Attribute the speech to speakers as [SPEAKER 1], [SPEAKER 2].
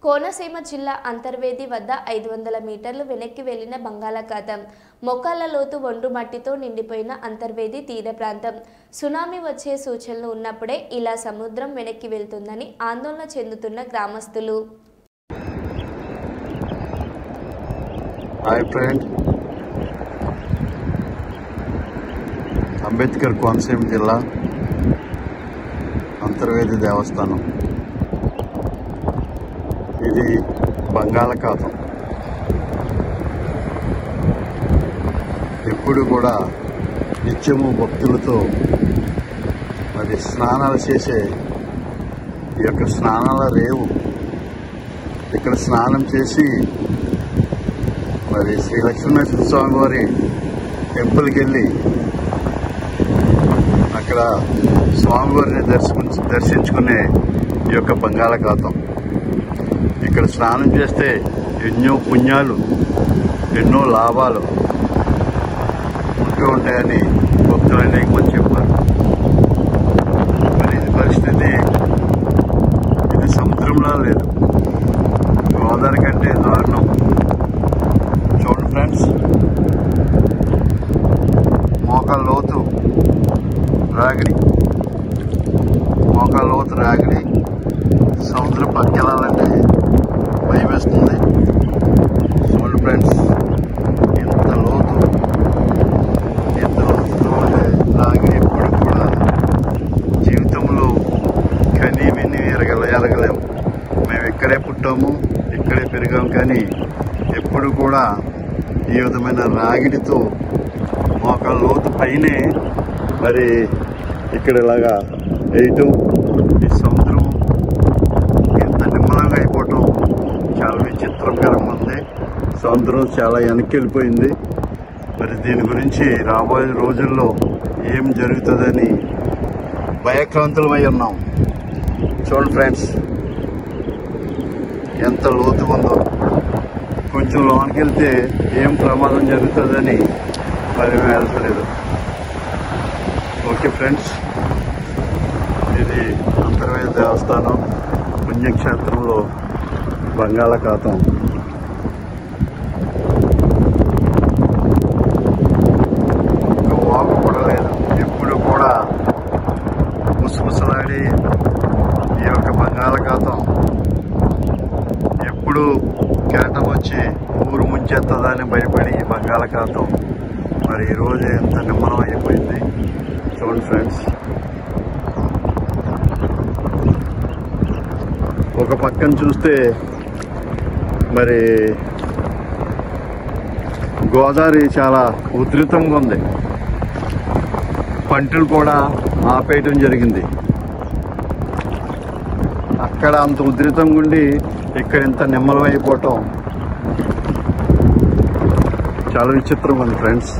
[SPEAKER 1] కోనసీమ జిల్లా అంతర్వేది వద్ద 500 మీటర్లు వెనక్కి వెళ్లిన బంగాళాఖాతం మొక్కల లోతు ఒండ్రు మట్టితో నిండిపోయిన అంతర్వేది తీర ప్రాంతం సునామీ వచ్చే సూచనలు ఉన్నప్పుడే ఇలా సముద్రం వెనక్కి వెళ్తుందని ఆందోళన చెందుతున్న గ్రామస్తులు.
[SPEAKER 2] హాయ్ ఫ్రెండ్, అంబేద్కర్ కోనసీమ జిల్లా అంతర్వేది దేవస్థానం. ఇది బంగాళాఖాతం. ఎప్పుడు కూడా నిత్యము భక్తులతో మరి స్నానాలు చేసే ఈ యొక్క స్నానాల రేవు ఇక్కడ స్నానం చేసి మరి శ్రీ లక్ష్మీనరసింహ స్వామి వారి టెంపుల్కి వెళ్ళి అక్కడ స్వామివారిని దర్శించుకునే ఈ యొక్క బంగాళాఖాతం. ఇక్కడ స్నానం చేస్తే ఎన్నో పుణ్యాలు, ఎన్నో లాభాలు ఉంటూ ఉంటాయని భక్తులు అనేక మంది చెప్పారు. మరి ఇది పరిస్థితి ఇది సముద్రంలో లేదు, గోదావరి కంటే దారుణం. చూడండి ఫ్రెండ్స్, మోకాళ్ళ లోతు రాగిడి, మోకాళ్ళ లోతు రాగిడి. సముద్రం పక్కెళ్ళాలంటే భయం వేస్తుంది. చూడండి ఫ్రెండ్స్, ఎంత లోతుతో ఉంటే రాగిడి ఎప్పుడు కూడా జీవితంలో కనీ విని ఎరగలేము. మేము ఇక్కడే పుట్టాము, ఇక్కడే పెరిగాము, కానీ ఎప్పుడు కూడా ఈ విధమైన రాగిడితో మోకాళ్ళ లోతు పైనే మరి ఇక్కడ ఇలాగా వేయటం, ఈ సముద్రం ఎంత నిమ్మలంగా అయిపోవటం చాలా విచిత్రకరంగా ఉంది. సముద్రం చాలా వెనక్కి వెళ్ళిపోయింది. మరి దీని గురించి రాబోయే రోజుల్లో ఏం జరుగుతుందని భయక్రాంతులమై ఉన్నాం. చూడండి ఫ్రెండ్స్, ఎంత లోతుగా ఉందో. కొంచెం లోనికి వెళ్తే ఏం ప్రమాదం జరుగుతుందని మరి మేము వెళ్తలేదు. ఓకే ఫ్రెండ్స్, ఇది అంతర్వేది దేవస్థానం పుణ్యక్షేత్రంలో బంగాళాఖాతం. ఇంకా వాకు కూడా లేదు. ఎప్పుడు కూడా ముసముసలాడి ఈ యొక్క బంగాళాఖాతం ఎప్పుడు కేటం వచ్చి ఊరు ముంచెత్తదని భయపడి ఈ బంగాళాఖాతం మరి ఈరోజు ఎంత నిమ్మలం అయిపోయింది. చూడండి ఫ్రెండ్స్, ఒక పక్కన చూస్తే మరి గోదావరి చాలా ఉధృతంగా ఉంది. పంటలు కూడా ఆపేయటం జరిగింది. అక్కడ అంత ఉధృతంగా ఉండి ఇక్కడ ఇంత నిమ్మలం అయిపోవటం చాలా విచిత్రంగా ఉంది ఫ్రెండ్స్.